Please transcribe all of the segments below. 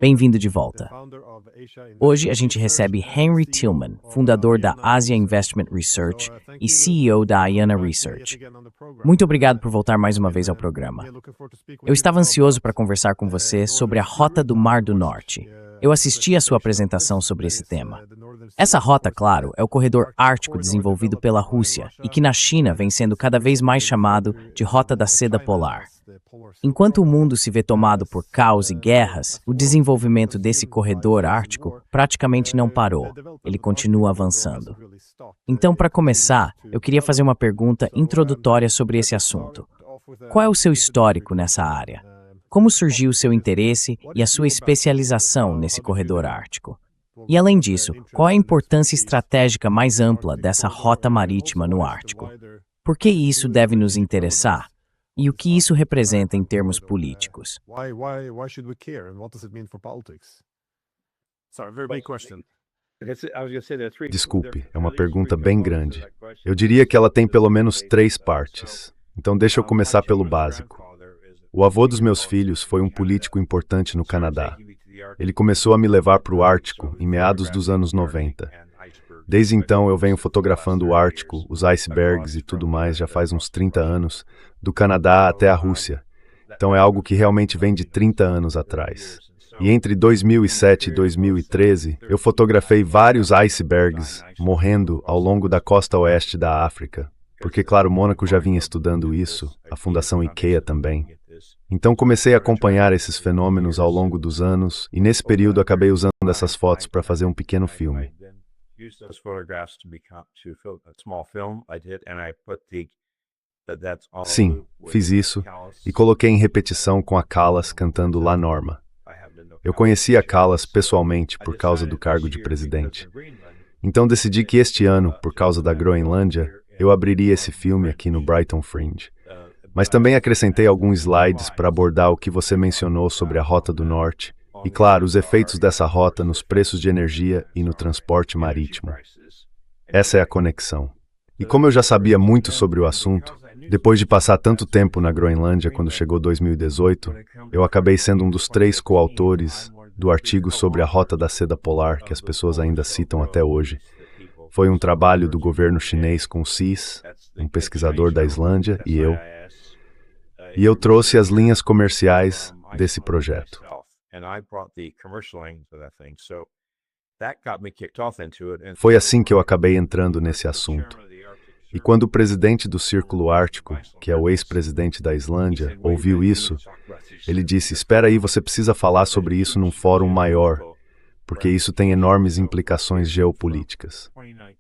Bem-vindo de volta. Hoje a gente recebe Henry Tillman, fundador da Asia Investment Research e CEO da Ayana Research. Muito obrigado por voltar mais uma vez ao programa. Eu estava ansioso para conversar com você sobre a Rota do Mar do Norte. Eu assisti a sua apresentação sobre esse tema. Essa rota, claro, é o corredor ártico desenvolvido pela Rússia e que na China vem sendo cada vez mais chamado de Rota da Seda Polar. Enquanto o mundo se vê tomado por caos e guerras, o desenvolvimento desse corredor ártico praticamente não parou. Ele continua avançando. Então, para começar, eu queria fazer uma pergunta introdutória sobre esse assunto. Qual é o seu histórico nessa área? Como surgiu o seu interesse e a sua especialização nesse corredor ártico? E além disso, qual é a importância estratégica mais ampla dessa rota marítima no Ártico? Por que isso deve nos interessar? E o que isso representa em termos políticos? Desculpe, é uma pergunta bem grande. Eu diria que ela tem pelo menos 3 partes. Então deixa eu começar pelo básico. O avô dos meus filhos foi um político importante no Canadá. Ele começou a me levar para o Ártico em meados dos anos 90. Desde então eu venho fotografando o Ártico, os icebergs e tudo mais já faz uns 30 anos, do Canadá até a Rússia. Então é algo que realmente vem de 30 anos atrás. E entre 2007 e 2013, eu fotografei vários icebergs morrendo ao longo da costa oeste da África. Porque, claro, Mônaco já vinha estudando isso, a Fundação IKEA também. Então comecei a acompanhar esses fenômenos ao longo dos anos, e nesse período acabei usando essas fotos para fazer um pequeno filme. Sim, fiz isso, e coloquei em repetição com a Callas cantando La Norma. Eu conheci a Callas pessoalmente por causa do cargo de presidente. Então decidi que este ano, por causa da Groenlândia, eu abriria esse filme aqui no Brighton Fringe. Mas também acrescentei alguns slides para abordar o que você mencionou sobre a Rota do Norte e, claro, os efeitos dessa rota nos preços de energia e no transporte marítimo. Essa é a conexão. E como eu já sabia muito sobre o assunto, depois de passar tanto tempo na Groenlândia quando chegou 2018, eu acabei sendo um dos 3 coautores do artigo sobre a Rota da Seda Polar, que as pessoas ainda citam até hoje. Foi um trabalho do governo chinês com o CIS, um pesquisador da Islândia, e eu. E eu trouxe as linhas comerciais desse projeto. Foi assim que eu acabei entrando nesse assunto. E quando o presidente do Círculo Ártico, que é o ex-presidente da Islândia, ouviu isso, ele disse: "Espera aí, você precisa falar sobre isso num fórum maior, porque isso tem enormes implicações geopolíticas."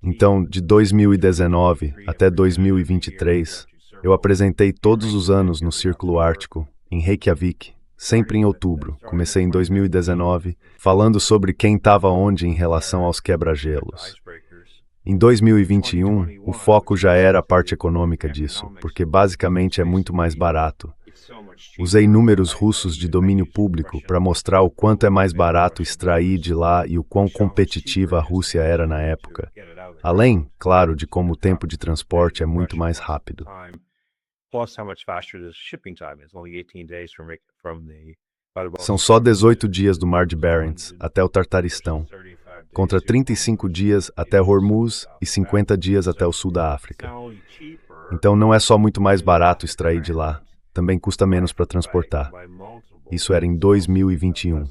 Então, de 2019 até 2023, eu apresentei todos os anos no Círculo Ártico, em Reykjavik, sempre em outubro. Comecei em 2019, falando sobre quem estava onde em relação aos quebra-gelos. Em 2021, o foco já era a parte econômica disso, porque basicamente é muito mais barato. Usei números russos de domínio público para mostrar o quanto é mais barato extrair de lá e o quão competitiva a Rússia era na época. Além, claro, de como o tempo de transporte é muito mais rápido. São só 18 dias do Mar de Barents até o Tartaristão, contra 35 dias até Hormuz e 50 dias até o sul da África. Então não é só muito mais barato extrair de lá, também custa menos para transportar. Isso era em 2021.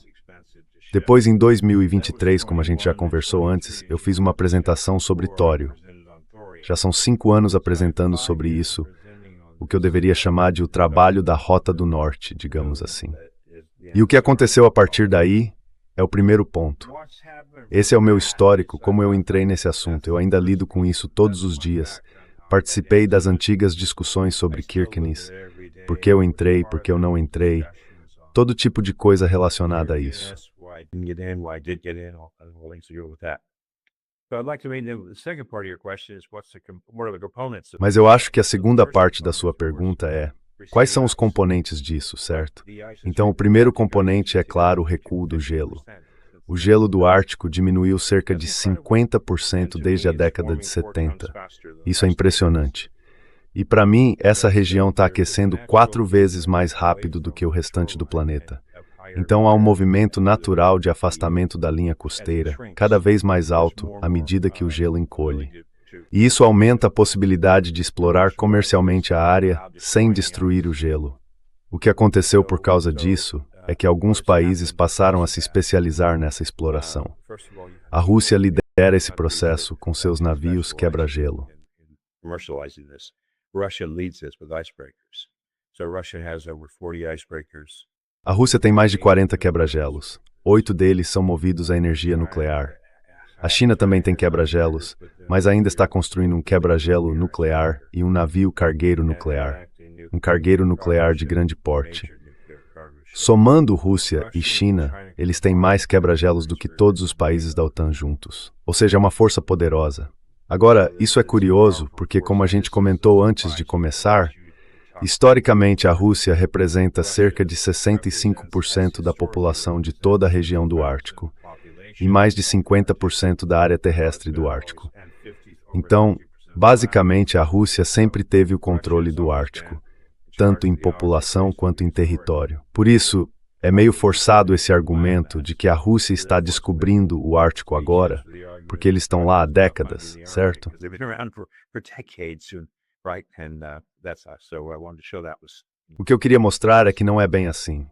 Depois, em 2023, como a gente já conversou antes, eu fiz uma apresentação sobre tório. Já são 5 anos apresentando sobre isso, o que eu deveria chamar de o trabalho da Rota do Norte, digamos assim. E o que aconteceu a partir daí é o primeiro ponto. Esse é o meu histórico, como eu entrei nesse assunto. Eu ainda lido com isso todos os dias. Participei das antigas discussões sobre Kirkenes, por que eu entrei, por que eu não entrei, todo tipo de coisa relacionada a isso. Mas eu acho que a segunda parte da sua pergunta é: quais são os componentes disso, certo? Então, o primeiro componente é, claro, o recuo do gelo. O gelo do Ártico diminuiu cerca de 50% desde a década de 70. Isso é impressionante. E para mim, essa região está aquecendo 4 vezes mais rápido do que o restante do planeta. Então há um movimento natural de afastamento da linha costeira, cada vez mais alto à medida que o gelo encolhe. E isso aumenta a possibilidade de explorar comercialmente a área sem destruir o gelo. O que aconteceu por causa disso é que alguns países passaram a se especializar nessa exploração. A Rússia lidera esse processo com seus navios quebra-gelo. A Rússia tem mais de 40 quebra-gelos. 8 deles são movidos a energia nuclear. A China também tem quebra-gelos, mas ainda está construindo um quebra-gelo nuclear e um navio cargueiro nuclear. Um cargueiro nuclear de grande porte. Somando Rússia e China, eles têm mais quebra-gelos do que todos os países da OTAN juntos. Ou seja, é uma força poderosa. Agora, isso é curioso, porque como a gente comentou antes de começar, historicamente a Rússia representa cerca de 65% da população de toda a região do Ártico e mais de 50% da área terrestre do Ártico. Então, basicamente a Rússia sempre teve o controle do Ártico, tanto em população quanto em território. Por isso, é meio forçado esse argumento de que a Rússia está descobrindo o Ártico agora, porque eles estão lá há décadas, certo? O que eu queria mostrar é que não é bem assim.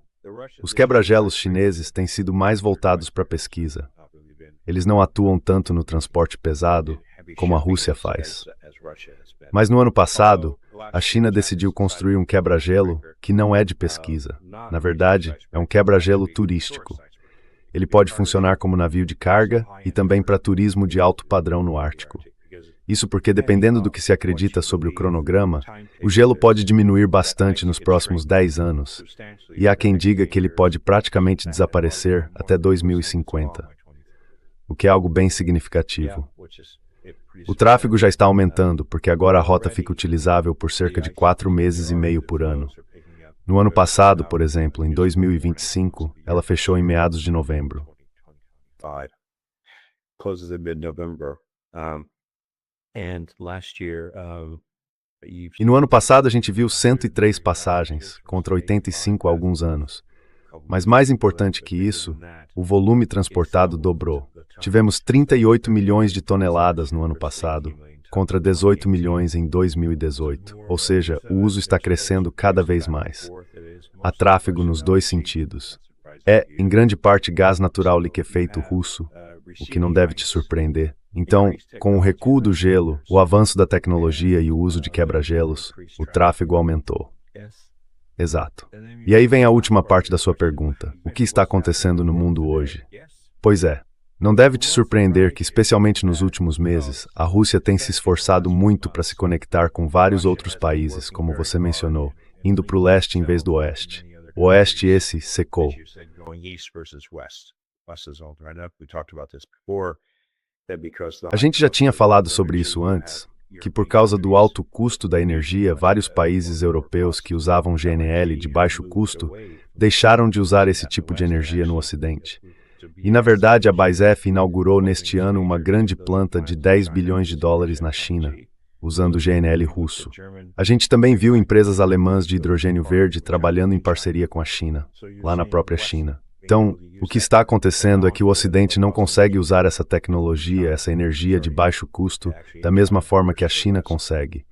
Os quebra-gelos chineses têm sido mais voltados para a pesquisa. Eles não atuam tanto no transporte pesado como a Rússia faz. Mas no ano passado, a China decidiu construir um quebra-gelo que não é de pesquisa. Na verdade, é um quebra-gelo turístico. Ele pode funcionar como navio de carga e também para turismo de alto padrão no Ártico. Isso porque, dependendo do que se acredita sobre o cronograma, o gelo pode diminuir bastante nos próximos 10 anos, e há quem diga que ele pode praticamente desaparecer até 2050, o que é algo bem significativo. O tráfego já está aumentando, porque agora a rota fica utilizável por cerca de 4 meses e meio por ano. No ano passado, por exemplo, em 2025, ela fechou em meados de novembro. E no ano passado a gente viu 103 passagens, contra 85 há alguns anos. Mas mais importante que isso, o volume transportado dobrou. Tivemos 38 milhões de toneladas no ano passado, contra 18 milhões em 2018. Ou seja, o uso está crescendo cada vez mais. Há tráfego nos dois sentidos. É, em grande parte, gás natural liquefeito russo, o que não deve te surpreender. Então, com o recuo do gelo, o avanço da tecnologia e o uso de quebra-gelos, o tráfego aumentou. Exato. E aí vem a última parte da sua pergunta. O que está acontecendo no mundo hoje? Pois é, não deve te surpreender que, especialmente nos últimos meses, a Rússia tem se esforçado muito para se conectar com vários outros países, como você mencionou, indo para o leste em vez do oeste. O oeste esse secou. A gente já tinha falado sobre isso antes, que por causa do alto custo da energia, vários países europeus que usavam GNL de baixo custo deixaram de usar esse tipo de energia no Ocidente. E, na verdade, a BASF inaugurou neste ano uma grande planta de 10 bilhões de dólares na China, usando GNL russo. A gente também viu empresas alemãs de hidrogênio verde trabalhando em parceria com a China, lá na própria China. Então, o que está acontecendo é que o Ocidente não consegue usar essa tecnologia, essa energia de baixo custo, da mesma forma que a China consegue.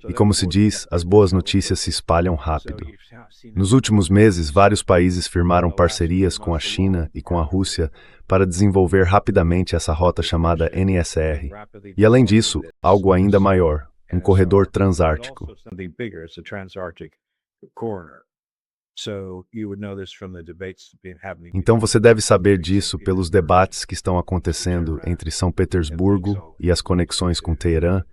E como se diz, as boas notícias se espalham rápido. Nos últimos meses, vários países firmaram parcerias com a China e com a Rússia para desenvolver rapidamente essa rota chamada NSR. E além disso, algo ainda maior, um corredor transártico. Então você deve saber disso pelos debates que estão acontecendo entre São Petersburgo e as conexões com Teherã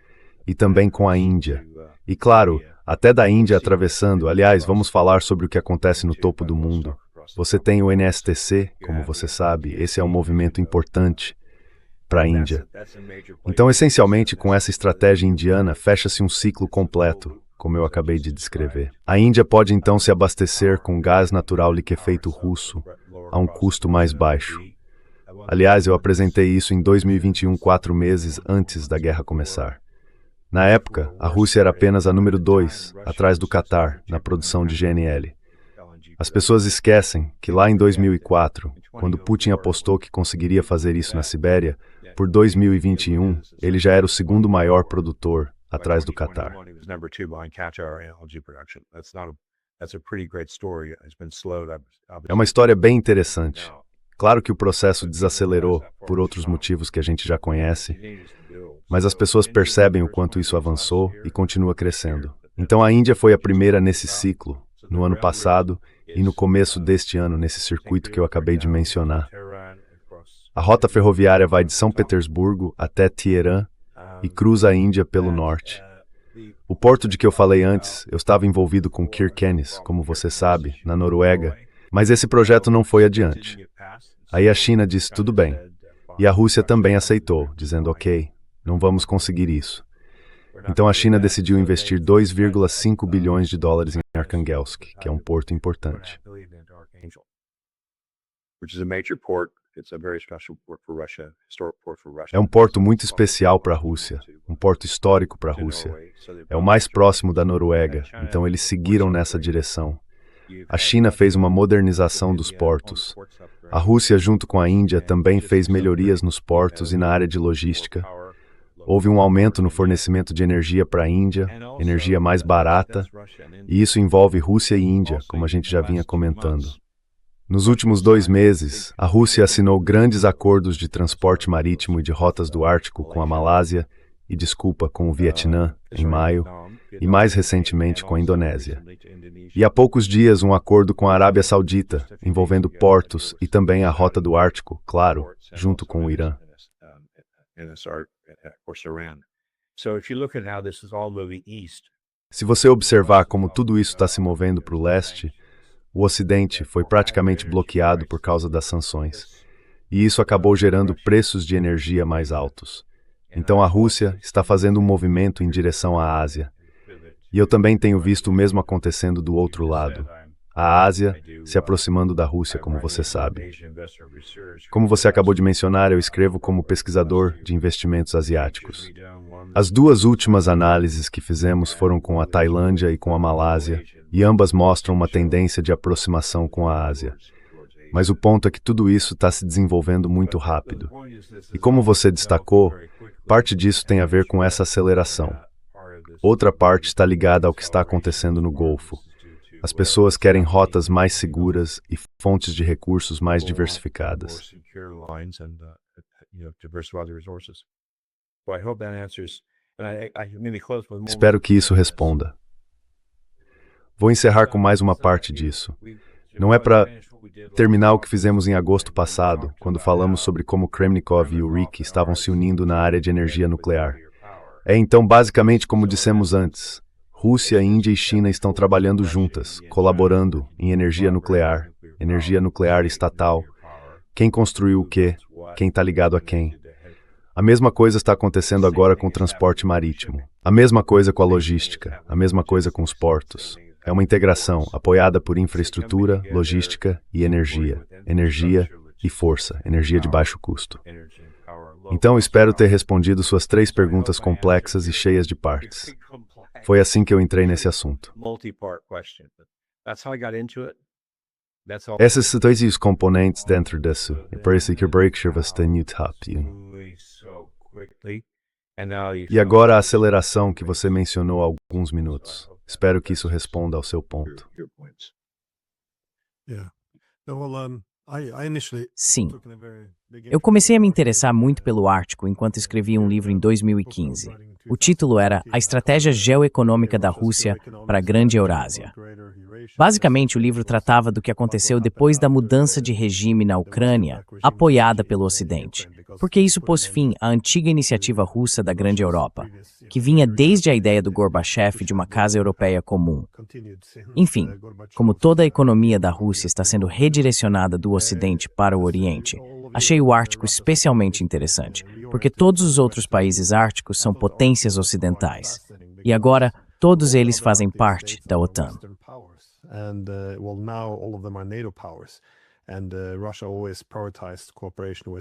e também com a Índia. E claro, até da Índia atravessando, aliás, vamos falar sobre o que acontece no topo do mundo. Você tem o NSTC, como você sabe, esse é um movimento importante para a Índia. Então, essencialmente, com essa estratégia indiana, fecha-se um ciclo completo, como eu acabei de descrever. A Índia pode então se abastecer com gás natural liquefeito russo a um custo mais baixo. Aliás, eu apresentei isso em 2021, 4 meses antes da guerra começar. Na época, a Rússia era apenas a número 2, atrás do Catar, na produção de GNL. As pessoas esquecem que lá em 2004, quando Putin apostou que conseguiria fazer isso na Sibéria, por 2021, ele já era o segundo maior produtor, atrás do Catar. É uma história bem interessante. Claro que o processo desacelerou por outros motivos que a gente já conhece, mas as pessoas percebem o quanto isso avançou e continua crescendo. Então a Índia foi a primeira nesse ciclo, no ano passado e no começo deste ano, nesse circuito que eu acabei de mencionar. A rota ferroviária vai de São Petersburgo até Teherã e cruza a Índia pelo norte. O porto de que eu falei antes, eu estava envolvido com Kirkenes, como você sabe, na Noruega, mas esse projeto não foi adiante. Aí a China disse tudo bem, e a Rússia também aceitou, dizendo ok, não vamos conseguir isso. Então a China decidiu investir 2,5 bilhões de dólares em Arkhangelsk, que é um porto importante. É um porto muito especial para a Rússia, um porto histórico para a Rússia. É o mais próximo da Noruega, então eles seguiram nessa direção. A China fez uma modernização dos portos. A Rússia, junto com a Índia, também fez melhorias nos portos e na área de logística. Houve um aumento no fornecimento de energia para a Índia, energia mais barata, e isso envolve Rússia e Índia, como a gente já vinha comentando. Nos últimos 2 meses, a Rússia assinou grandes acordos de transporte marítimo e de rotas do Ártico com a Malásia e, com o Vietnã, em maio, e mais recentemente com a Indonésia. E há poucos dias um acordo com a Arábia Saudita, envolvendo portos e também a rota do Ártico, claro, junto com o Irã. Se você observar como tudo isso está se movendo para o leste, o Ocidente foi praticamente bloqueado por causa das sanções, e isso acabou gerando preços de energia mais altos. Então a Rússia está fazendo um movimento em direção à Ásia. E eu também tenho visto o mesmo acontecendo do outro lado. A Ásia se aproximando da Rússia, como você sabe. Como você acabou de mencionar, eu escrevo como pesquisador de investimentos asiáticos. As 2 últimas análises que fizemos foram com a Tailândia e com a Malásia, e ambas mostram uma tendência de aproximação com a Ásia. Mas o ponto é que tudo isso está se desenvolvendo muito rápido. E como você destacou, parte disso tem a ver com essa aceleração. Outra parte está ligada ao que está acontecendo no Golfo. As pessoas querem rotas mais seguras e fontes de recursos mais diversificadas. Espero que isso responda. Vou encerrar com mais uma parte disso. Não é para terminar o que fizemos em agosto passado, quando falamos sobre como Kremnikov e Uric estavam se unindo na área de energia nuclear. É então basicamente como dissemos antes. Rússia, Índia e China estão trabalhando juntas, colaborando em energia nuclear estatal. Quem construiu o quê? Quem está ligado a quem? A mesma coisa está acontecendo agora com o transporte marítimo. A mesma coisa com a logística. A mesma coisa com os portos. É uma integração apoiada por infraestrutura, logística e energia. Energia e força. Energia de baixo custo. Então, espero ter respondido suas 3 perguntas complexas e cheias de partes. Foi assim que eu entrei nesse assunto. Esses são os componentes dentro disso, e por isso que o Berkshire está no top. E agora a aceleração que você mencionou há alguns minutos. Espero que isso responda ao seu ponto. Sim. Eu comecei a me interessar muito pelo Ártico enquanto escrevi um livro em 2015. O título era A Estratégia Geoeconômica da Rússia para a Grande Eurásia. Basicamente, o livro tratava do que aconteceu depois da mudança de regime na Ucrânia, apoiada pelo Ocidente, porque isso pôs fim à antiga iniciativa russa da Grande Europa, que vinha desde a ideia do Gorbachev de uma casa europeia comum. Enfim, como toda a economia da Rússia está sendo redirecionada do Ocidente para o Oriente, achei o Ártico especialmente interessante, porque todos os outros países árticos são potências ocidentais. E agora, todos eles fazem parte da OTAN.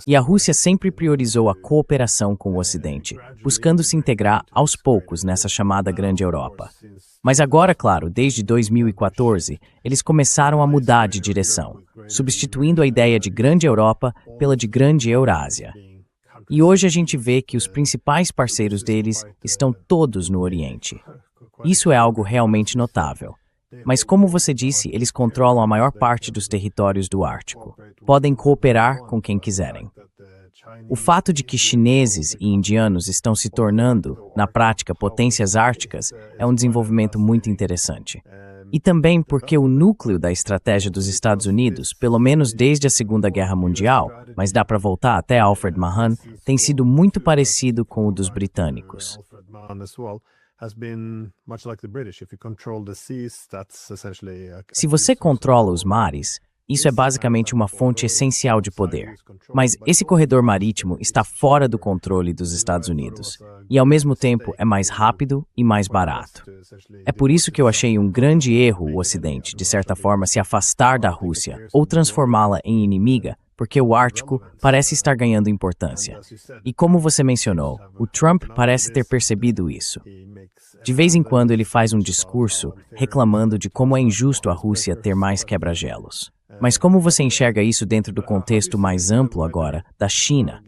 E a Rússia sempre priorizou a cooperação com o Ocidente, buscando se integrar aos poucos nessa chamada Grande Europa. Mas agora, claro, desde 2014, eles começaram a mudar de direção, substituindo a ideia de Grande Europa pela de Grande Eurásia. E hoje a gente vê que os principais parceiros deles estão todos no Oriente. Isso é algo realmente notável. Mas como você disse, eles controlam a maior parte dos territórios do Ártico. Podem cooperar com quem quiserem. O fato de que chineses e indianos estão se tornando, na prática, potências árticas é um desenvolvimento muito interessante. E também porque o núcleo da estratégia dos Estados Unidos, pelo menos desde a Segunda Guerra Mundial, mas dá para voltar até Alfred Mahan, tem sido muito parecido com o dos britânicos. Se você controla os mares, isso é basicamente uma fonte essencial de poder. Mas esse corredor marítimo está fora do controle dos Estados Unidos. E, ao mesmo tempo, é mais rápido e mais barato. É por isso que eu achei um grande erro o Ocidente, de certa forma, se afastar da Rússia ou transformá-la em inimiga, porque o Ártico parece estar ganhando importância. E como você mencionou, o Trump parece ter percebido isso. De vez em quando ele faz um discurso reclamando de como é injusto a Rússia ter mais quebra-gelos. Mas como você enxerga isso dentro do contexto mais amplo agora, da China?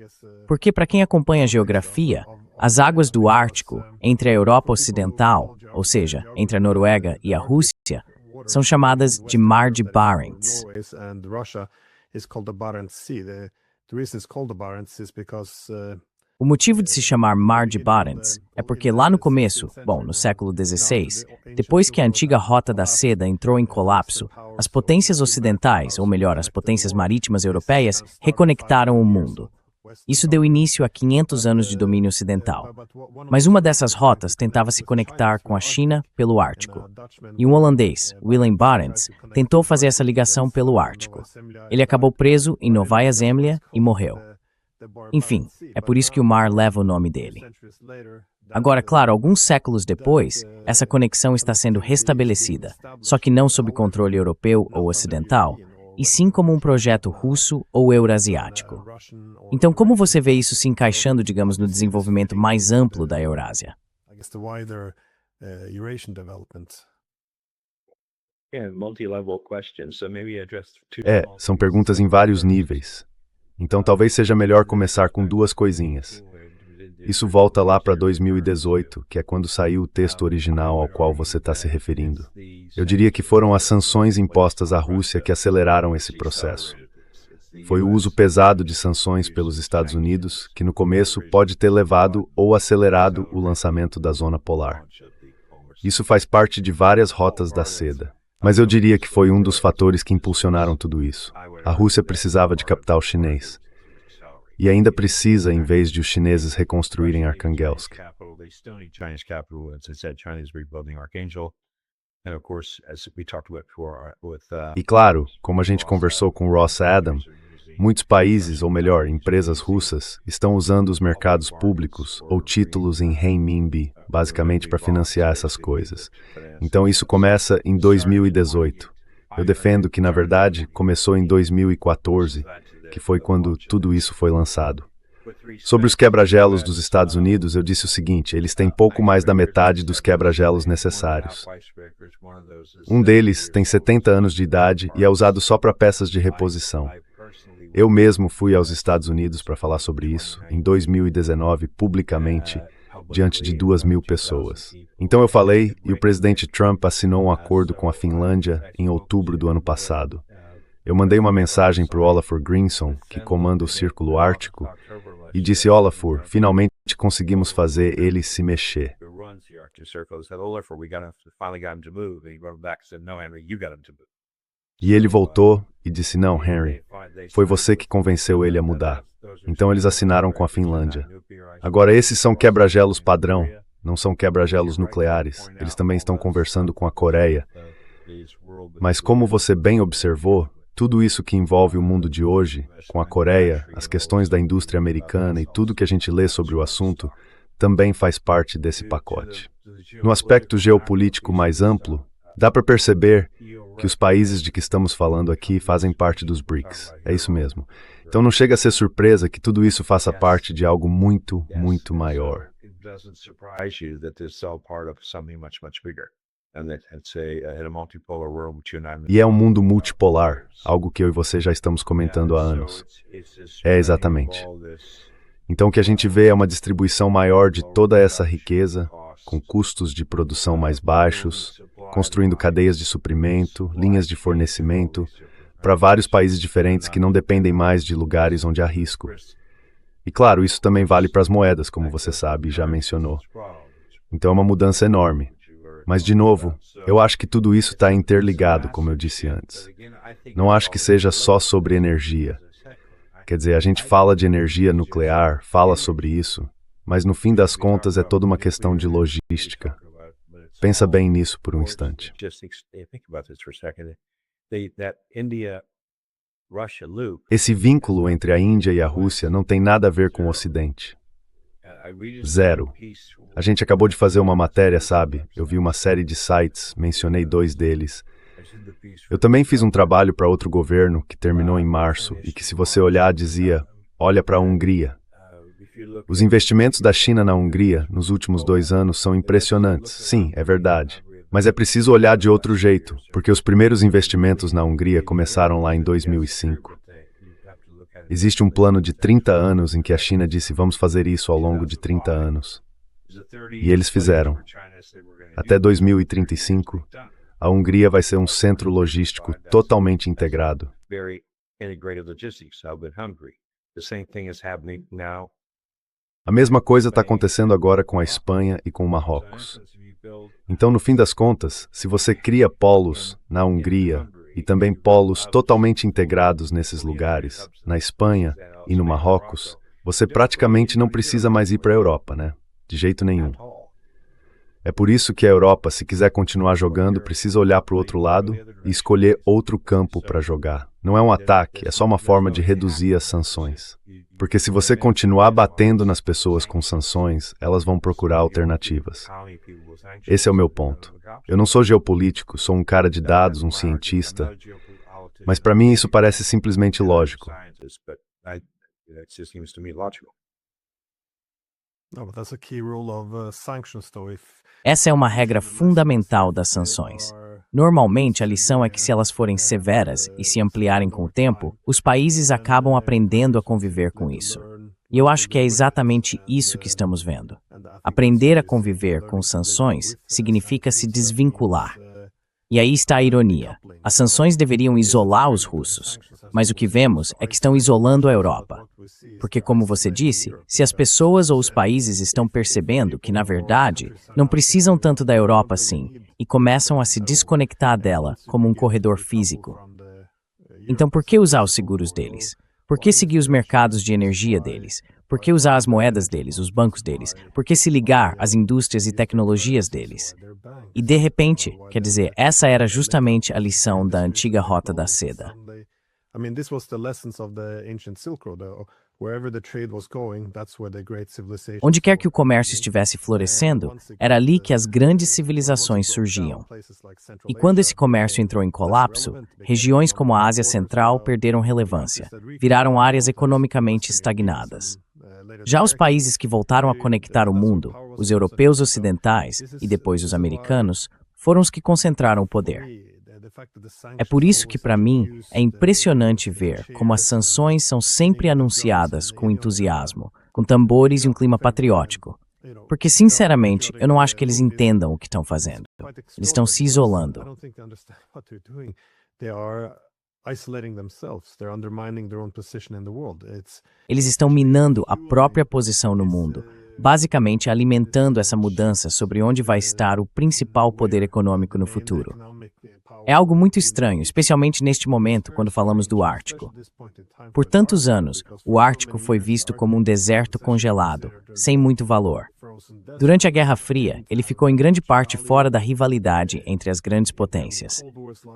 Porque para quem acompanha a geografia, as águas do Ártico, entre a Europa Ocidental, ou seja, entre a Noruega e a Rússia, são chamadas de Mar de Barents. O motivo de se chamar Mar de Barents é porque lá no começo, no século XVI, depois que a antiga Rota da Seda entrou em colapso, as potências ocidentais, ou melhor, as potências marítimas europeias, reconectaram o mundo. Isso deu início a 500 anos de domínio ocidental. Mas uma dessas rotas tentava se conectar com a China pelo Ártico. E um holandês, Willem Barents, tentou fazer essa ligação pelo Ártico. Ele acabou preso em Novaya Zemlya e morreu. Enfim, é por isso que o mar leva o nome dele. Agora, claro, alguns séculos depois, essa conexão está sendo restabelecida, só que não sob controle europeu ou ocidental, e sim como um projeto russo ou eurasiático. Então, como você vê isso se encaixando, digamos, no desenvolvimento mais amplo da Eurásia? São perguntas em vários níveis. Então talvez seja melhor começar com duas coisinhas. Isso volta lá para 2018, que é quando saiu o texto original ao qual você está se referindo. Eu diria que foram as sanções impostas à Rússia que aceleraram esse processo. Foi o uso pesado de sanções pelos Estados Unidos que no começo pode ter levado ou acelerado o lançamento da Zona Polar. Isso faz parte de várias rotas da seda. Mas eu diria que foi um dos fatores que impulsionaram tudo isso. A Rússia precisava de capital chinês. E ainda precisa, em vez de os chineses reconstruírem Arkhangelsk. E claro, como a gente conversou com Ross Adam, muitos países, ou melhor, empresas russas, estão usando os mercados públicos ou títulos em renminbi, basicamente para financiar essas coisas. Então isso começa em 2018. Eu defendo que, na verdade, começou em 2014, que foi quando tudo isso foi lançado. Sobre os quebra-gelos dos Estados Unidos, eu disse o seguinte: eles têm pouco mais da metade dos quebra-gelos necessários. Um deles tem 70 anos de idade e é usado só para peças de reposição. Eu mesmo fui aos Estados Unidos para falar sobre isso, em 2019, publicamente, diante de 2.000 pessoas. Então eu falei e o presidente Trump assinou um acordo com a Finlândia em outubro do ano passado. Eu mandei uma mensagem para o Olafur Grimsson, que comanda o Círculo Ártico, e disse: Olafur, finalmente conseguimos fazer ele se mexer. E ele voltou e disse: não, Henry, foi você que convenceu ele a mudar. Então eles assinaram com a Finlândia. Agora, esses são quebra-gelos padrão, não são quebra-gelos nucleares. Eles também estão conversando com a Coreia. Mas como você bem observou, tudo isso que envolve o mundo de hoje, com a Coreia, as questões da indústria americana e tudo que a gente lê sobre o assunto, também faz parte desse pacote. No aspecto geopolítico mais amplo, dá para perceber que os países de que estamos falando aqui fazem parte dos BRICS. É isso mesmo. Então não chega a ser surpresa que tudo isso faça parte de algo muito, muito maior. E é um mundo multipolar, algo que eu e você já estamos comentando há anos. É exatamente. Então o que a gente vê é uma distribuição maior de toda essa riqueza, com custos de produção mais baixos, construindo cadeias de suprimento, linhas de fornecimento, para vários países diferentes que não dependem mais de lugares onde há risco. E claro, isso também vale para as moedas, como você sabe e já mencionou. Então é uma mudança enorme. Mas, de novo, eu acho que tudo isso está interligado, como eu disse antes. Não acho que seja só sobre energia. Quer dizer, a gente fala de energia nuclear, fala sobre isso, mas no fim das contas é toda uma questão de logística. Pensa bem nisso por um instante. Esse vínculo entre a Índia e a Rússia não tem nada a ver com o Ocidente. Zero. A gente acabou de fazer uma matéria, sabe? Eu vi uma série de sites, mencionei 2 deles. Eu também fiz um trabalho para outro governo que terminou em março e que, se você olhar, dizia: olha para a Hungria. Os investimentos da China na Hungria nos últimos 2 anos são impressionantes. Sim, é verdade. Mas é preciso olhar de outro jeito, porque os primeiros investimentos na Hungria começaram lá em 2005. Existe um plano de 30 anos em que a China disse: vamos fazer isso ao longo de 30 anos. E eles fizeram. Até 2035, a Hungria vai ser um centro logístico totalmente integrado. A mesma coisa está acontecendo agora com a Espanha e com o Marrocos. Então, no fim das contas, se você cria polos na Hungria e também polos totalmente integrados nesses lugares, na Espanha e no Marrocos, você praticamente não precisa mais ir para a Europa, né? De jeito nenhum. É por isso que a Europa, se quiser continuar jogando, precisa olhar para o outro lado e escolher outro campo para jogar. Não é um ataque, é só uma forma de reduzir as sanções. Porque se você continuar batendo nas pessoas com sanções, elas vão procurar alternativas. Esse é o meu ponto. Eu não sou geopolítico, sou um cara de dados, um cientista, mas para mim isso parece simplesmente lógico. Essa é uma regra fundamental das sanções. Normalmente, a lição é que, se elas forem severas e se ampliarem com o tempo, os países acabam aprendendo a conviver com isso. E eu acho que é exatamente isso que estamos vendo. Aprender a conviver com sanções significa se desvincular. E aí está a ironia. As sanções deveriam isolar os russos, mas o que vemos é que estão isolando a Europa. Porque, como você disse, se as pessoas ou os países estão percebendo que, na verdade, não precisam tanto da Europa assim, e começam a se desconectar dela como um corredor físico. Então, por que usar os seguros deles? Por que seguir os mercados de energia deles? Por que usar as moedas deles, os bancos deles? Por que se ligar às indústrias e tecnologias deles? E, de repente, quer dizer, essa era justamente a lição da antiga Rota da Seda. Onde quer que o comércio estivesse florescendo, era ali que as grandes civilizações surgiam. E quando esse comércio entrou em colapso, regiões como a Ásia Central perderam relevância, viraram áreas economicamente estagnadas. Já os países que voltaram a conectar o mundo, os europeus ocidentais e depois os americanos, foram os que concentraram o poder. É por isso que, para mim, é impressionante ver como as sanções são sempre anunciadas com entusiasmo, com tambores e um clima patriótico. Porque, sinceramente, eu não acho que eles entendam o que estão fazendo. Eles estão se isolando. Eles estão minando a própria posição no mundo, basicamente alimentando essa mudança sobre onde vai estar o principal poder econômico no futuro. É algo muito estranho, especialmente neste momento quando falamos do Ártico. Por tantos anos, o Ártico foi visto como um deserto congelado, sem muito valor. Durante a Guerra Fria, ele ficou em grande parte fora da rivalidade entre as grandes potências.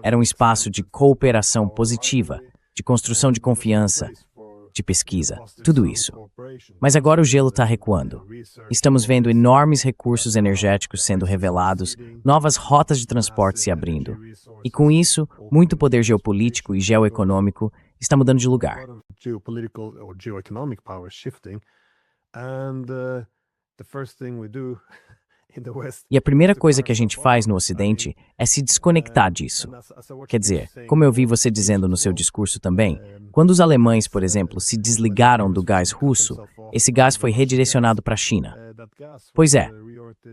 Era um espaço de cooperação positiva, de construção de confiança, de pesquisa, tudo isso. Mas agora o gelo está recuando. Estamos vendo enormes recursos energéticos sendo revelados, novas rotas de transporte se abrindo. E com isso, muito poder geopolítico e geoeconômico está mudando de lugar. E a primeira coisa que a gente faz no Ocidente é se desconectar disso. Quer dizer, como eu vi você dizendo no seu discurso também, quando os alemães, por exemplo, se desligaram do gás russo, esse gás foi redirecionado para a China. Pois é,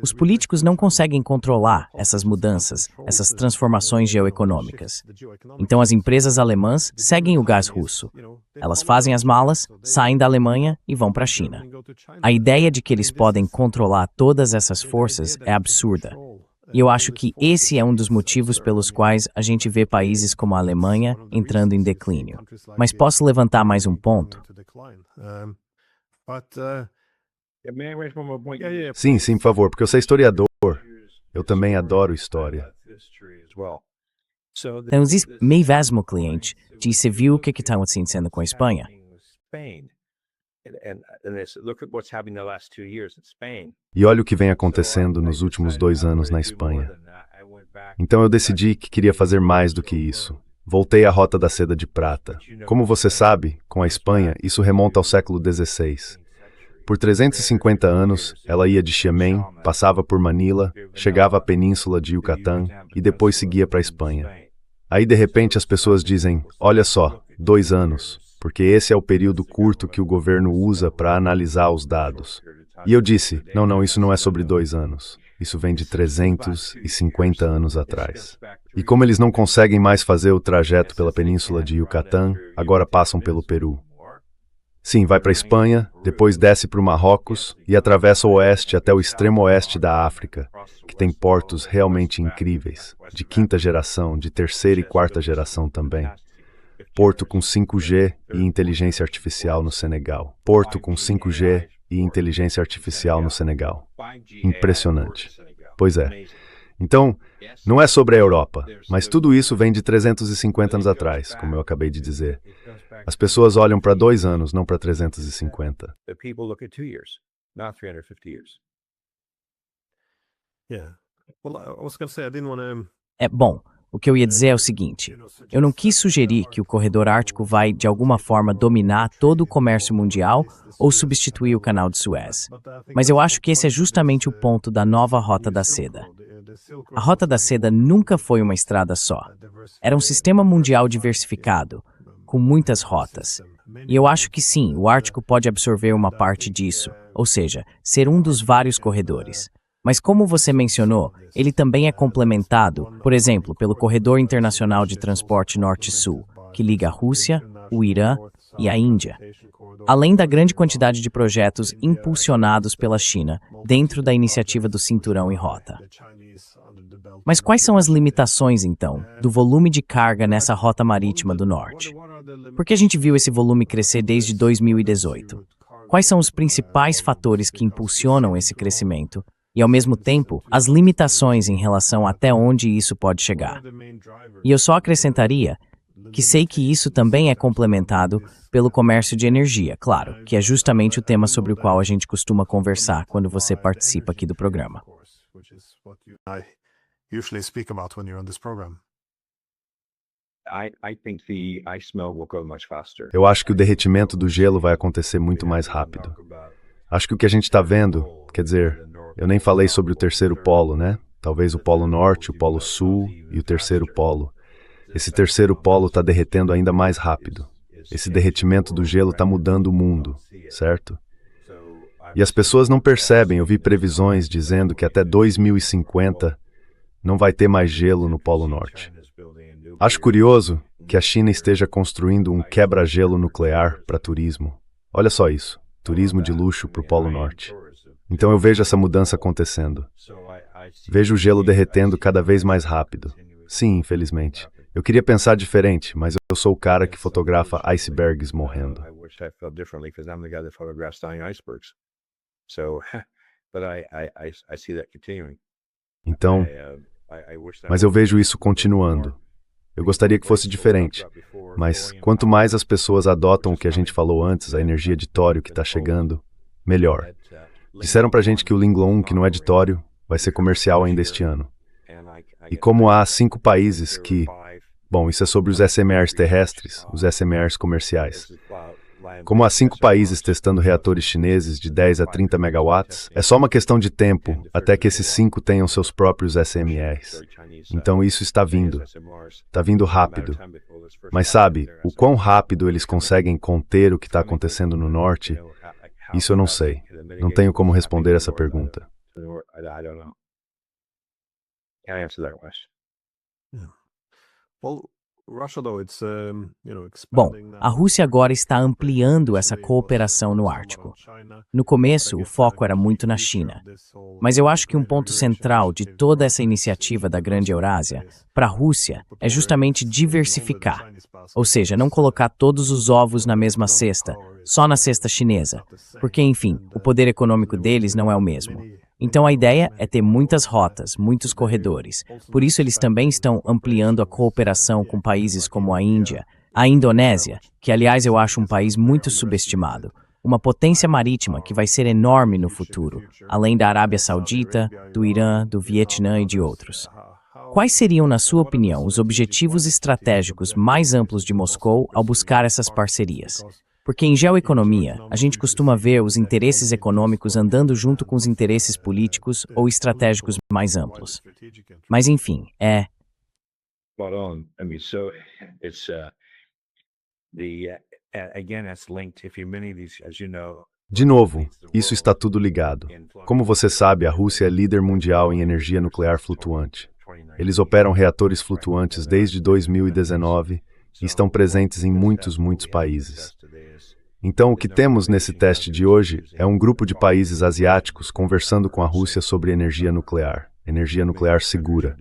os políticos não conseguem controlar essas mudanças, essas transformações geoeconômicas. Então as empresas alemãs seguem o gás russo. Elas fazem as malas, saem da Alemanha e vão para a China. A ideia de que eles podem controlar todas essas forças é absurda. E eu acho que esse é um dos motivos pelos quais a gente vê países como a Alemanha entrando em declínio. Mas posso levantar mais um ponto? Sim, sim, por favor, porque eu sou historiador. Eu também adoro história. Então, existe mesmo cliente de você viu o que está acontecendo com a Espanha? E olha o que vem acontecendo nos últimos 2 anos na Espanha. Então eu decidi que queria fazer mais do que isso. Voltei à Rota da Seda de Prata. Como você sabe, com a Espanha, isso remonta ao século XVI. Por 350 anos, ela ia de Xiamen, passava por Manila, chegava à península de Yucatán e depois seguia para a Espanha. Aí, de repente, as pessoas dizem, olha só, 2 anos, porque esse é o período curto que o governo usa para analisar os dados. E eu disse, não, isso não é sobre 2 anos. Isso vem de 350 anos atrás. E como eles não conseguem mais fazer o trajeto pela península de Yucatán, agora passam pelo Peru. Sim, vai para a Espanha, depois desce para o Marrocos e atravessa o oeste até o extremo oeste da África, que tem portos realmente incríveis, de 5ª geração, de 3ª e 4ª geração também. Porto com 5G e inteligência artificial no Senegal. Porto com 5G e inteligência artificial no Senegal. Impressionante. Pois é. Então, não é sobre a Europa, mas tudo isso vem de 350 anos atrás, como eu acabei de dizer. As pessoas olham para 2 anos, não para 350. Bom, o que eu ia dizer é o seguinte, eu não quis sugerir que o corredor ártico vai, de alguma forma, dominar todo o comércio mundial ou substituir o canal de Suez. Mas eu acho que esse é justamente o ponto da nova Rota da Seda. A Rota da Seda nunca foi uma estrada só. Era um sistema mundial diversificado, com muitas rotas. E eu acho que sim, o Ártico pode absorver uma parte disso, ou seja, ser um dos vários corredores. Mas como você mencionou, ele também é complementado, por exemplo, pelo Corredor Internacional de Transporte Norte-Sul, que liga a Rússia, o Irã e a Índia. Além da grande quantidade de projetos impulsionados pela China dentro da iniciativa do Cinturão e Rota. Mas quais são as limitações, então, do volume de carga nessa rota marítima do norte? Por que a gente viu esse volume crescer desde 2018? Quais são os principais fatores que impulsionam esse crescimento? E, ao mesmo tempo, as limitações em relação até onde isso pode chegar. E eu só acrescentaria que sei que isso também é complementado pelo comércio de energia, claro, que é justamente o tema sobre o qual a gente costuma conversar quando você participa aqui do programa. Eu acho que o derretimento do gelo vai acontecer muito mais rápido. Acho que o que a gente está vendo, quer dizer, eu nem falei sobre o terceiro polo, né? Talvez o polo norte, o polo sul e o terceiro polo. Esse terceiro polo está derretendo ainda mais rápido. Esse derretimento do gelo está mudando o mundo, certo? E as pessoas não percebem, eu vi previsões dizendo que até 2050 não vai ter mais gelo no Polo Norte. Acho curioso que a China esteja construindo um quebra-gelo nuclear para turismo. Olha só isso, turismo de luxo para o Polo Norte. Então eu vejo essa mudança acontecendo. Vejo o gelo derretendo cada vez mais rápido. Sim, infelizmente. Eu queria pensar diferente, mas eu sou o cara que fotografa icebergs morrendo. Então, mas eu vejo isso continuando. Eu gostaria que fosse diferente. Mas quanto mais as pessoas adotam o que a gente falou antes, a energia de tório que está chegando, melhor. Disseram pra gente que o Linglong 1, que não é de tório, vai ser comercial ainda este ano. E como há 5 países que... Bom, isso é sobre os SMRs terrestres, os SMRs comerciais. Como há 5 países testando reatores chineses de 10 a 30 megawatts, é só uma questão de tempo até que esses 5 tenham seus próprios SMRs. Então isso está vindo. Está vindo rápido. Mas sabe, o quão rápido eles conseguem conter o que está acontecendo no norte? Isso eu não sei. Não tenho como responder essa pergunta. Bom, a Rússia agora está ampliando essa cooperação no Ártico. No começo, o foco era muito na China. Mas eu acho que um ponto central de toda essa iniciativa da Grande Eurásia para a Rússia é justamente diversificar. Ou seja, não colocar todos os ovos na mesma cesta, só na cesta chinesa. Porque, enfim, o poder econômico deles não é o mesmo. Então a ideia é ter muitas rotas, muitos corredores. Por isso eles também estão ampliando a cooperação com países como a Índia, a Indonésia, que aliás eu acho um país muito subestimado, uma potência marítima que vai ser enorme no futuro, além da Arábia Saudita, do Irã, do Vietnã e de outros. Quais seriam, na sua opinião, os objetivos estratégicos mais amplos de Moscou ao buscar essas parcerias? Porque em geoeconomia, a gente costuma ver os interesses econômicos andando junto com os interesses políticos ou estratégicos mais amplos. Mas enfim, De novo, isso está tudo ligado. Como você sabe, a Rússia é líder mundial em energia nuclear flutuante. Eles operam reatores flutuantes desde 2019 e estão presentes em muitos países. Então, o que temos nesse teste de hoje é um grupo de países asiáticos conversando com a Rússia sobre energia nuclear segura.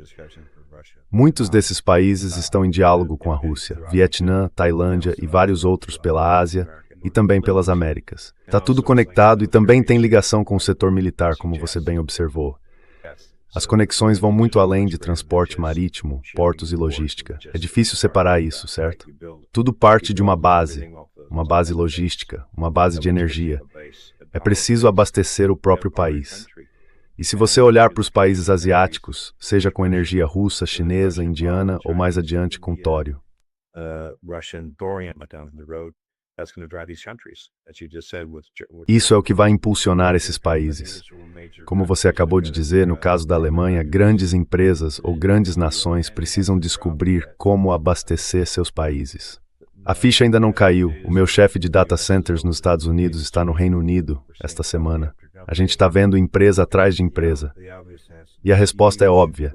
Muitos desses países estão em diálogo com a Rússia, Vietnã, Tailândia e vários outros pela Ásia e também pelas Américas. Está tudo conectado e também tem ligação com o setor militar, como você bem observou. As conexões vão muito além de transporte marítimo, portos e logística. É difícil separar isso, certo? Tudo parte de uma base logística, uma base de energia. É preciso abastecer o próprio país. E se você olhar para os países asiáticos, seja com energia russa, chinesa, indiana ou mais adiante com tório. Isso é o que vai impulsionar esses países. Como você acabou de dizer, no caso da Alemanha, grandes empresas ou grandes nações precisam descobrir como abastecer seus países. A ficha ainda não caiu. O meu chefe de data centers nos Estados Unidos está no Reino Unido esta semana. A gente está vendo empresa atrás de empresa. E a resposta é óbvia.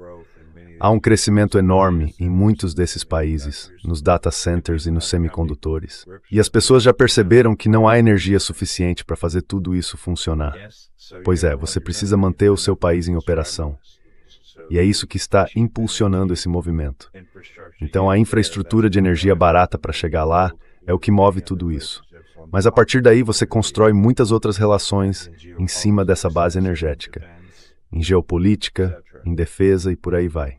Há um crescimento enorme em muitos desses países, nos data centers e nos semicondutores. E as pessoas já perceberam que não há energia suficiente para fazer tudo isso funcionar. Pois é, você precisa manter o seu país em operação. E é isso que está impulsionando esse movimento. Então, a infraestrutura de energia barata para chegar lá é o que move tudo isso. Mas a partir daí você constrói muitas outras relações em cima dessa base energética. Em geopolítica, em defesa e por aí vai.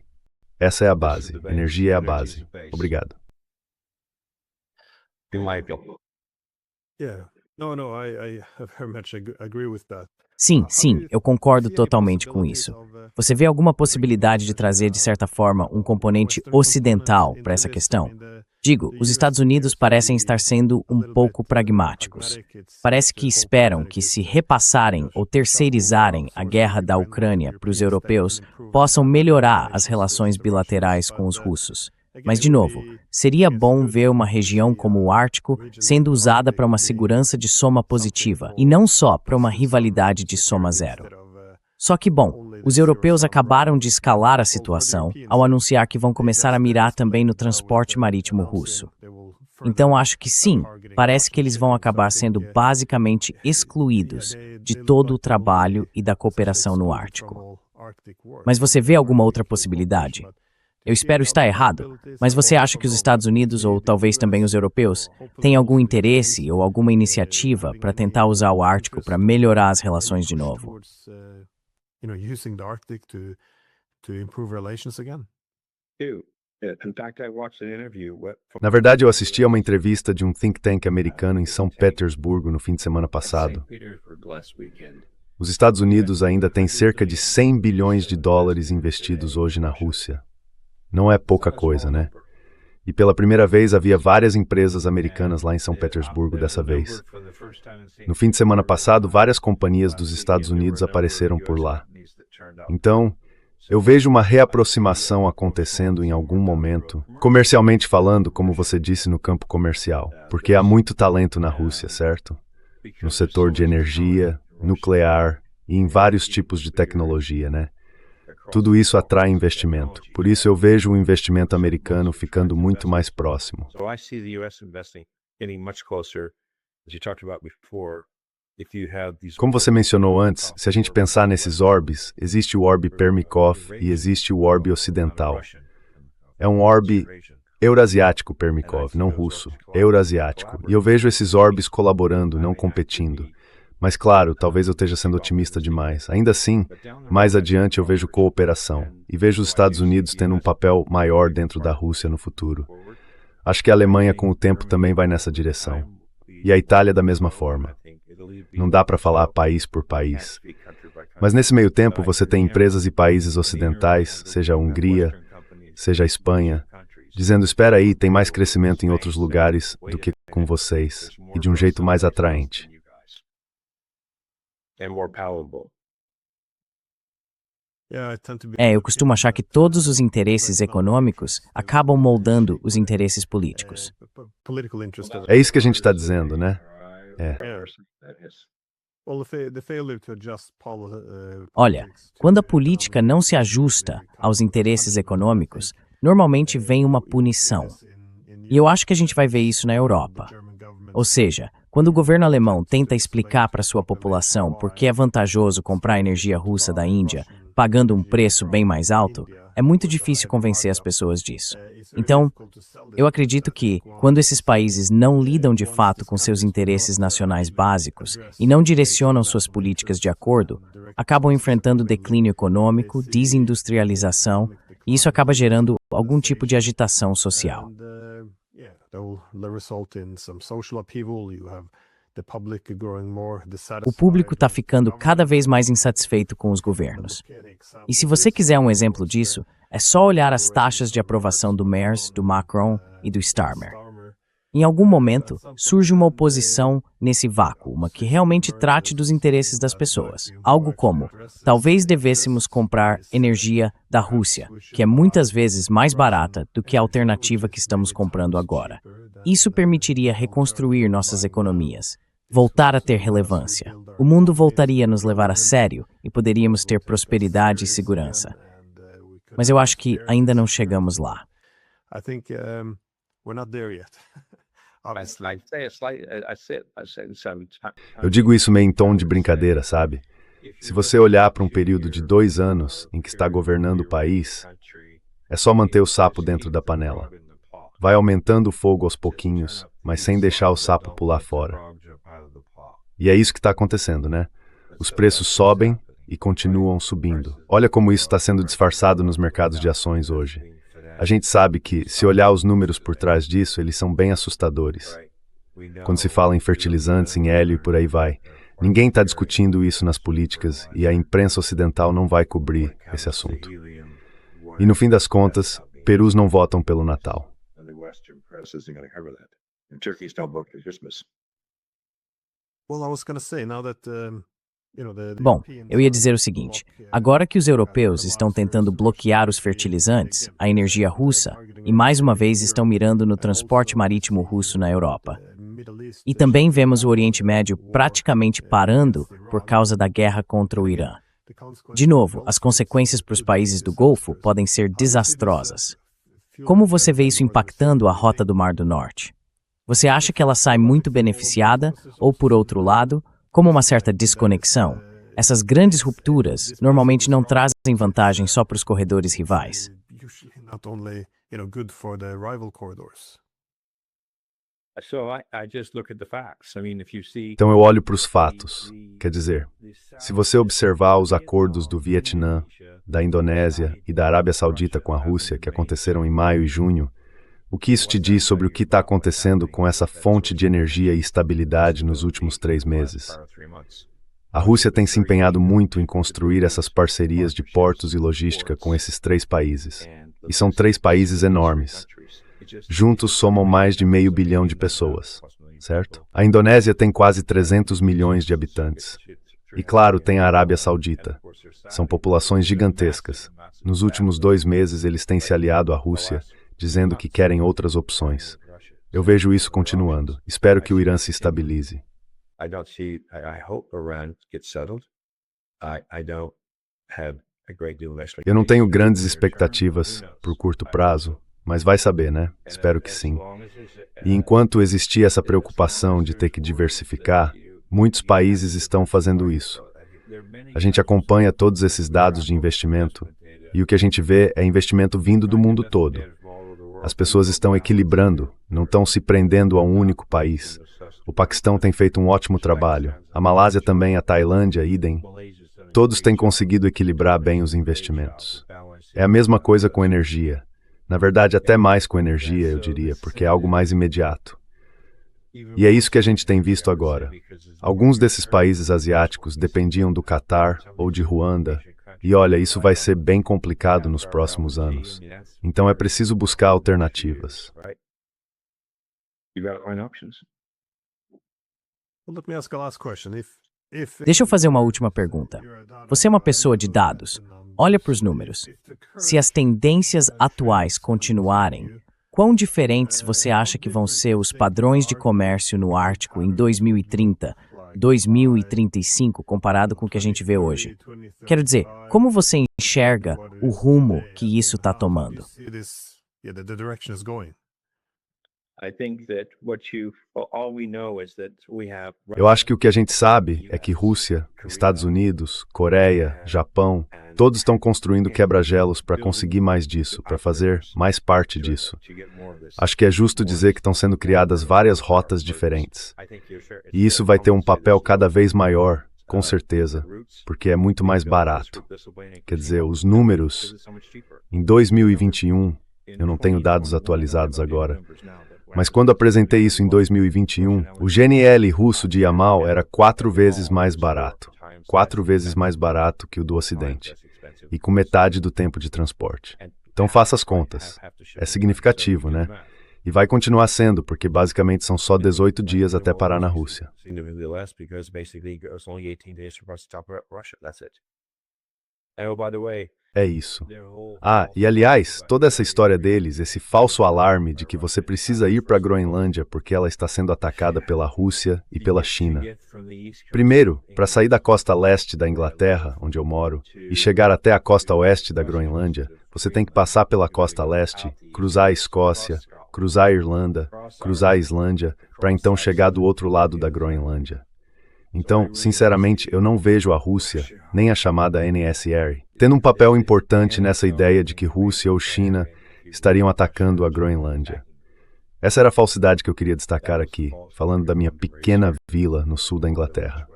Essa é a base. Energia é a base. Obrigado. Sim, eu concordo totalmente com isso. Você vê alguma possibilidade de trazer, de certa forma, um componente ocidental para essa questão? Digo, os Estados Unidos parecem estar sendo um pouco pragmáticos. Parece que esperam que, se repassarem ou terceirizarem a guerra da Ucrânia para os europeus, possam melhorar as relações bilaterais com os russos. Mas, de novo, seria bom ver uma região como o Ártico sendo usada para uma segurança de soma positiva e não só para uma rivalidade de soma zero. Só que, bom, os europeus acabaram de escalar a situação ao anunciar que vão começar a mirar também no transporte marítimo russo. Então, acho que sim, parece que eles vão acabar sendo basicamente excluídos de todo o trabalho e da cooperação no Ártico. Mas você vê alguma outra possibilidade? Eu espero estar errado, mas você acha que os Estados Unidos, ou talvez também os europeus, têm algum interesse ou alguma iniciativa para tentar usar o Ártico para melhorar as relações de novo? Na verdade, eu assisti a uma entrevista de um think tank americano em São Petersburgo no fim de semana passado. Os Estados Unidos ainda têm cerca de 100 bilhões de dólares investidos hoje na Rússia. Não é pouca coisa, né? E pela primeira vez havia várias empresas americanas lá em São Petersburgo dessa vez. No fim de semana passado, várias companhias dos Estados Unidos apareceram por lá. Então, eu vejo uma reaproximação acontecendo em algum momento, comercialmente falando, como você disse, no campo comercial, porque há muito talento na Rússia, certo? No setor de energia, nuclear e em vários tipos de tecnologia, né? Tudo isso atrai investimento. Por isso eu vejo o investimento americano ficando muito mais próximo. Como você mencionou antes, se a gente pensar nesses orbes, existe o orbe Permikov e existe o orbe ocidental. É um orbe eurasiático Permikov, não russo, eurasiático. E eu vejo esses orbes colaborando, não competindo. Mas claro, talvez eu esteja sendo otimista demais. Ainda assim, mais adiante eu vejo cooperação e vejo os Estados Unidos tendo um papel maior dentro da Rússia no futuro. Acho que a Alemanha com o tempo também vai nessa direção. E a Itália da mesma forma. Não dá para falar país por país. Mas nesse meio tempo você tem empresas e países ocidentais, seja a Hungria, seja a Espanha, dizendo, espera aí, tem mais crescimento em outros lugares do que com vocês, e de um jeito mais atraente. Eu costumo achar que todos os interesses econômicos acabam moldando os interesses políticos. É isso que a gente está dizendo, né? Olha, quando a política não se ajusta aos interesses econômicos, normalmente vem uma punição. E eu acho que a gente vai ver isso na Europa. Ou seja, quando o governo alemão tenta explicar para sua população por que é vantajoso comprar energia russa da Índia, pagando um preço bem mais alto, é muito difícil convencer as pessoas disso. Então, eu acredito que, quando esses países não lidam de fato com seus interesses nacionais básicos e não direcionam suas políticas de acordo, acabam enfrentando declínio econômico, desindustrialização, e isso acaba gerando algum tipo de agitação social. O público está ficando cada vez mais insatisfeito com os governos. E se você quiser um exemplo disso, é só olhar as taxas de aprovação do Merz, do Macron e do Starmer. Em algum momento, surge uma oposição nesse vácuo, uma que realmente trate dos interesses das pessoas. Algo como, talvez devêssemos comprar energia da Rússia, que é muitas vezes mais barata do que a alternativa que estamos comprando agora. Isso permitiria reconstruir nossas economias, voltar a ter relevância. O mundo voltaria a nos levar a sério e poderíamos ter prosperidade e segurança. Mas eu acho que ainda não chegamos lá. Eu digo isso meio em tom de brincadeira, sabe? Se você olhar para um período de 2 anos em que está governando o país, é só manter o sapo dentro da panela. Vai aumentando o fogo aos pouquinhos, mas sem deixar o sapo pular fora. E é isso que está acontecendo, né? Os preços sobem e continuam subindo. Olha como isso está sendo disfarçado nos mercados de ações hoje. A gente sabe que, se olhar os números por trás disso, eles são bem assustadores. Quando se fala em fertilizantes, em hélio e por aí vai, ninguém está discutindo isso nas políticas e a imprensa ocidental não vai cobrir esse assunto. E no fim das contas, perus não votam pelo Natal. Bom, eu ia dizer o seguinte, agora que os europeus estão tentando bloquear os fertilizantes, a energia russa, e mais uma vez estão mirando no transporte marítimo russo na Europa. E também vemos o Oriente Médio praticamente parando por causa da guerra contra o Irã. De novo, as consequências para os países do Golfo podem ser desastrosas. Como você vê isso impactando a rota do Mar do Norte? Você acha que ela sai muito beneficiada ou, por outro lado, como uma certa desconexão? Essas grandes rupturas normalmente não trazem vantagem só para os corredores rivais. Então eu olho para os fatos. Quer dizer, se você observar os acordos do Vietnã, da Indonésia e da Arábia Saudita com a Rússia, que aconteceram em maio e junho, o que isso te diz sobre o que está acontecendo com essa fonte de energia e estabilidade nos últimos 3 meses? A Rússia tem se empenhado muito em construir essas parcerias de portos e logística com esses 3 países. E são 3 países enormes. Juntos somam mais de 500 milhão de pessoas, certo? A Indonésia tem quase 300 milhões de habitantes. E claro, tem a Arábia Saudita. São populações gigantescas. Nos últimos 2 meses eles têm se aliado à Rússia, dizendo que querem outras opções. Eu vejo isso continuando. Espero que o Irã se estabilize. Eu não tenho grandes expectativas para o curto prazo, mas vai saber, né? Espero que sim. E enquanto existir essa preocupação de ter que diversificar, muitos países estão fazendo isso. A gente acompanha todos esses dados de investimento e o que a gente vê é investimento vindo do mundo todo. As pessoas estão equilibrando, não estão se prendendo a um único país. O Paquistão tem feito um ótimo trabalho. A Malásia também, a Tailândia, idem. Todos têm conseguido equilibrar bem os investimentos. É a mesma coisa com energia. Na verdade, até mais com energia, eu diria, porque é algo mais imediato. E é isso que a gente tem visto agora. Alguns desses países asiáticos dependiam do Catar ou de Ruanda, e olha, isso vai ser bem complicado nos próximos anos. Então é preciso buscar alternativas. Deixa eu fazer uma última pergunta. Você é uma pessoa de dados. Olha para os números. Se as tendências atuais continuarem, quão diferentes você acha que vão ser os padrões de comércio no Ártico em 2030, 2035, comparado com o que a gente vê hoje? Quero dizer, como você enxerga o rumo que isso está tomando? Eu acho que o que a gente sabe é que Rússia, Estados Unidos, Coreia, Japão, todos estão construindo quebra-gelos para conseguir mais disso, para fazer mais parte disso. Acho que é justo dizer que estão sendo criadas várias rotas diferentes. E isso vai ter um papel cada vez maior, com certeza, porque é muito mais barato. Quer dizer, os números, em 2021, eu não tenho dados atualizados agora, mas quando apresentei isso em 2021, o GNL russo de Yamal era 4 vezes mais barato. 4 vezes mais barato que o do Ocidente. E com metade do tempo de transporte. Então faça as contas. É significativo, né? E vai continuar sendo, porque basicamente são só 18 dias até parar na Rússia. É isso. E aliás, toda essa história deles, esse falso alarme de que você precisa ir para a Groenlândia porque ela está sendo atacada pela Rússia e pela China. Primeiro, para sair da costa leste da Inglaterra, onde eu moro, e chegar até a costa oeste da Groenlândia, você tem que passar pela costa leste, cruzar a Escócia, cruzar a Irlanda, cruzar a Islândia, para então chegar do outro lado da Groenlândia. Então, sinceramente, eu não vejo a Rússia, nem a chamada NSR, tendo um papel importante nessa ideia de que Rússia ou China estariam atacando a Groenlândia. Essa era a falsidade que eu queria destacar aqui, falando da minha pequena vila no sul da Inglaterra.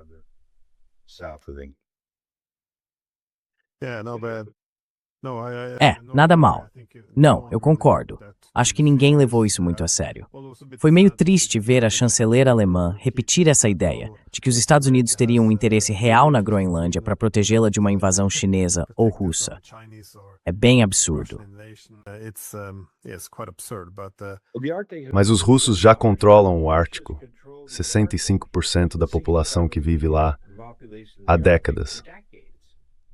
Nada mal. Não, eu concordo. Acho que ninguém levou isso muito a sério. Foi meio triste ver a chanceler alemã repetir essa ideia de que os Estados Unidos teriam um interesse real na Groenlândia para protegê-la de uma invasão chinesa ou russa. É bem absurdo. Mas os russos já controlam o Ártico, 65% da população que vive lá, há décadas.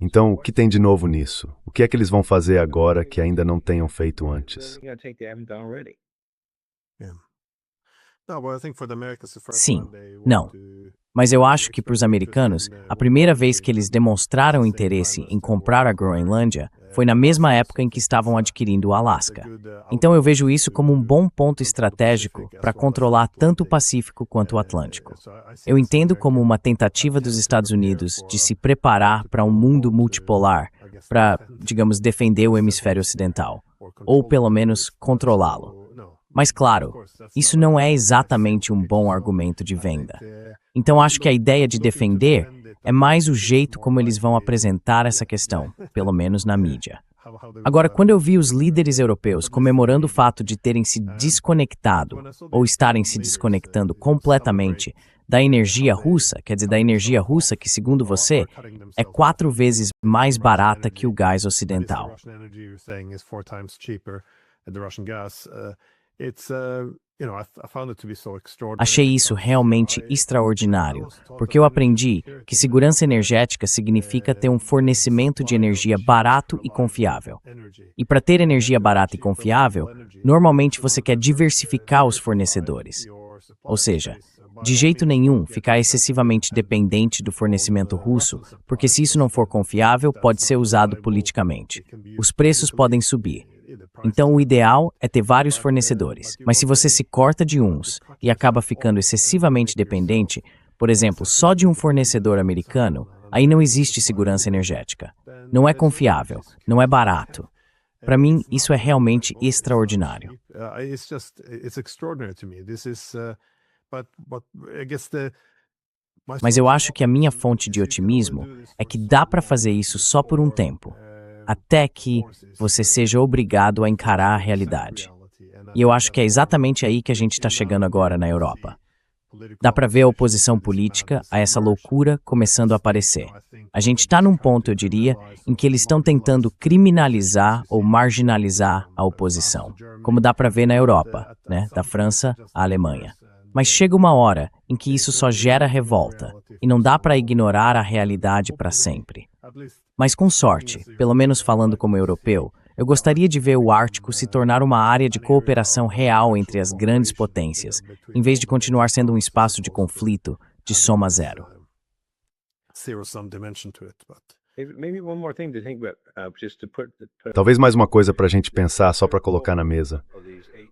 Então, o que tem de novo nisso? O que é que eles vão fazer agora que ainda não tenham feito antes? Sim, não. Mas eu acho que para os americanos, a primeira vez que eles demonstraram interesse em comprar a Groenlândia foi na mesma época em que estavam adquirindo o Alasca. Então eu vejo isso como um bom ponto estratégico para controlar tanto o Pacífico quanto o Atlântico. Eu entendo como uma tentativa dos Estados Unidos de se preparar para um mundo multipolar, para, digamos, defender o hemisfério ocidental, ou pelo menos controlá-lo. Mas claro, isso não é exatamente um bom argumento de venda. Então acho que a ideia de defender é mais o jeito como eles vão apresentar essa questão, pelo menos na mídia. Agora, quando eu vi os líderes europeus comemorando o fato de terem se desconectado ou estarem se desconectando completamente da energia russa, quer dizer, da energia russa que, segundo você, é 4 vezes mais barata que o gás ocidental. Achei isso realmente extraordinário, porque eu aprendi que segurança energética significa ter um fornecimento de energia barato e confiável. E para ter energia barata e confiável, normalmente você quer diversificar os fornecedores. Ou seja, de jeito nenhum ficar excessivamente dependente do fornecimento russo, porque se isso não for confiável, pode ser usado politicamente. Os preços podem subir. Então o ideal é ter vários fornecedores, mas se você se corta de uns e acaba ficando excessivamente dependente, por exemplo, só de um fornecedor americano, aí não existe segurança energética. Não é confiável, não é barato. Para mim, isso é realmente extraordinário. Mas eu acho que a minha fonte de otimismo é que dá para fazer isso só por um tempo, até que você seja obrigado a encarar a realidade. E eu acho que é exatamente aí que a gente está chegando agora na Europa. Dá para ver a oposição política a essa loucura começando a aparecer. A gente está num ponto, eu diria, em que eles estão tentando criminalizar ou marginalizar a oposição, como dá para ver na Europa, né? Da França à Alemanha. Mas chega uma hora em que isso só gera revolta, e não dá para ignorar a realidade para sempre. Mas com sorte, pelo menos falando como europeu, eu gostaria de ver o Ártico se tornar uma área de cooperação real entre as grandes potências, em vez de continuar sendo um espaço de conflito de soma zero. Talvez mais uma coisa para a gente pensar, só para colocar na mesa.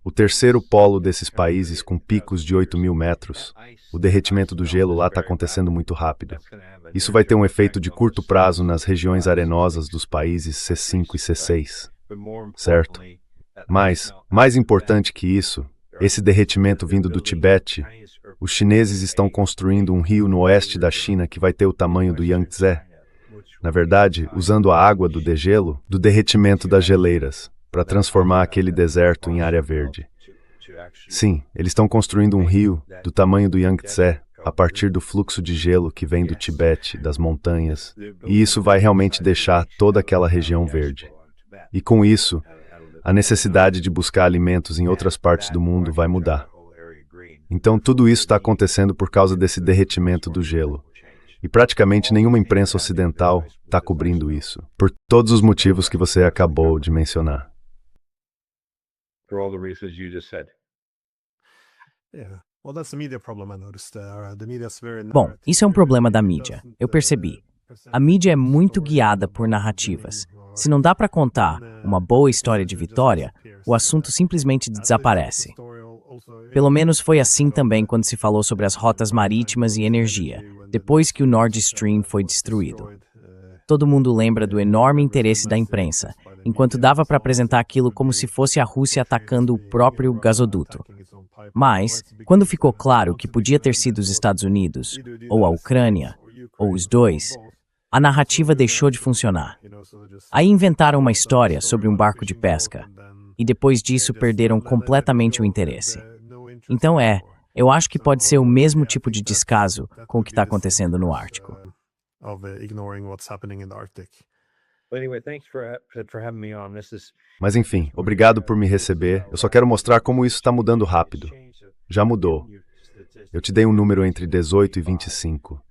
O terceiro polo desses países com picos de 8.000 metros, o derretimento do gelo lá está acontecendo muito rápido. Isso vai ter um efeito de curto prazo nas regiões arenosas dos países C5 e C6, certo? Mas, mais importante que isso, esse derretimento vindo do Tibete, os chineses estão construindo um rio no oeste da China que vai ter o tamanho do Yangtze. Na verdade, usando a água do degelo, do derretimento das geleiras, para transformar aquele deserto em área verde. Sim, eles estão construindo um rio do tamanho do Yangtze a partir do fluxo de gelo que vem do Tibete, das montanhas, e isso vai realmente deixar toda aquela região verde. E com isso, a necessidade de buscar alimentos em outras partes do mundo vai mudar. Então tudo isso está acontecendo por causa desse derretimento do gelo. E praticamente nenhuma imprensa ocidental está cobrindo isso, por todos os motivos que você acabou de mencionar. Bom, isso é um problema da mídia, eu percebi. A mídia é muito guiada por narrativas. Se não dá para contar uma boa história de vitória, o assunto simplesmente desaparece. Pelo menos foi assim também quando se falou sobre as rotas marítimas e energia, depois que o Nord Stream foi destruído. Todo mundo lembra do enorme interesse da imprensa, enquanto dava para apresentar aquilo como se fosse a Rússia atacando o próprio gasoduto. Mas, quando ficou claro que podia ter sido os Estados Unidos, ou a Ucrânia, ou os dois, a narrativa deixou de funcionar. Aí inventaram uma história sobre um barco de pesca, e depois disso perderam completamente o interesse. Então eu acho que pode ser o mesmo tipo de descaso com o que está acontecendo no Ártico. Mas enfim, obrigado por me receber. Eu só quero mostrar como isso está mudando rápido. Já mudou. Eu te dei um número entre 18 e 25.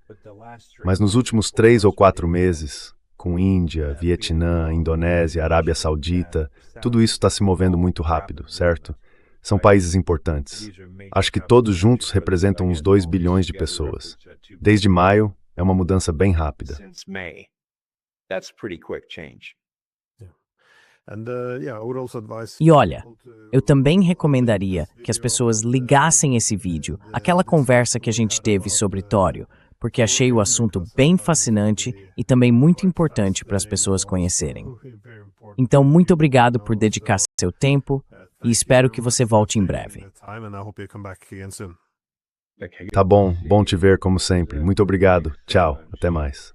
Mas nos últimos 3 ou 4 meses, com Índia, Vietnã, Indonésia, Arábia Saudita, tudo isso está se movendo muito rápido, certo? São países importantes. Acho que todos juntos representam uns 2 bilhões de pessoas. Desde maio, é uma mudança bem rápida. E olha, eu também recomendaria que as pessoas ligassem esse vídeo àquela conversa que a gente teve sobre tório, porque achei o assunto bem fascinante e também muito importante para as pessoas conhecerem. Então, muito obrigado por dedicar seu tempo e espero que você volte em breve. Tá bom, bom te ver como sempre. Muito obrigado. Tchau, até mais.